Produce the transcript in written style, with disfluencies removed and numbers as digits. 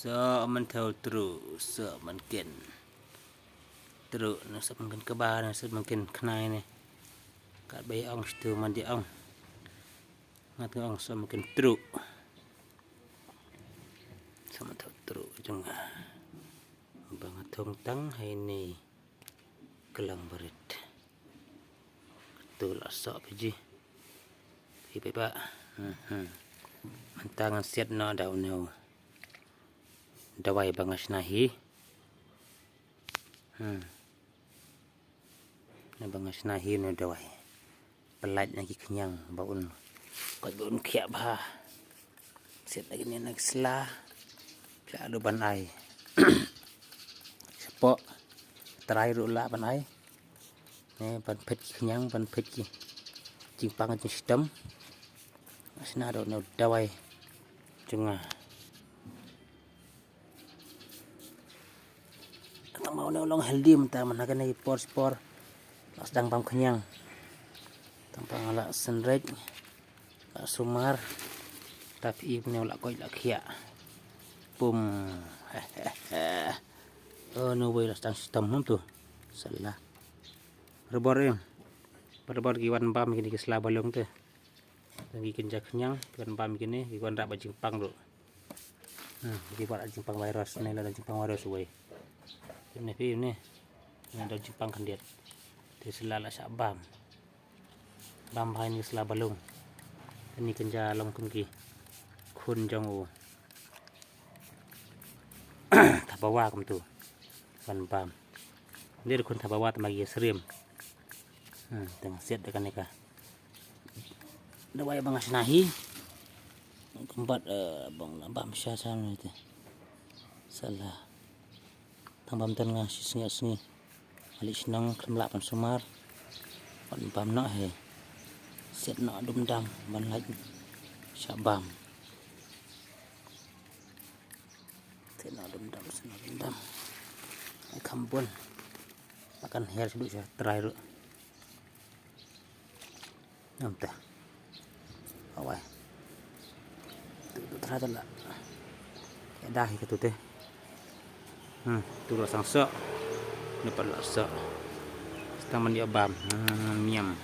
sợ mình theo trụ sợ mình kiện trụ nó sợ mình kiện cơ ba này sợ mình kiện khai này cả bây ông từ mình đi ông ngắt cái ông sợ mình kiện trụ sợ mình theo trụ chung bằng thùng tang hay ni kelang berit tu lah sợ cái gì thì bây ba mình tangan siat no daun neu dawai bangas nahi na bangas nahi no dawai pelat lagi kenyang baun baun kia bah siat lagi ni nak sela pia do ban ai sepo terakhir ulah ban ai ni ban pet kenyang ban pet cimpang sistem masna do no dawai cunga mau nolong healthy mentah manakan ni spor sedang pam kenyang tampang ala senrek la sumar tapi ibne la koi la khia pum oh no way la sedang sistem tu salah rebor giwan pam gini ke sela balong tu lagi kenjak kenyang giwan pam gini giwan rak bajingpang tu giwan jingpang virus ni la jingpang virus way ini ada Jepang kan dia di selala sabam bam hain sela balung ini kenja long kunki kun jong tabawa kum tu ban bam dia kun tabawa tamagi serim tengah set dekan nika dawai bangas nahi keempat bang bam syasam itu salah tambam tan nga singi alik senang kremlak pan sumar pan pam nak he set nak dum dam ban laj syabam set nak dum dam kampun makan hair seduk saya terakhir namta awai tu terakhir lah dah ke tu teh tu lah sang sok, dapat lah sok. Setengah dia bam, miam.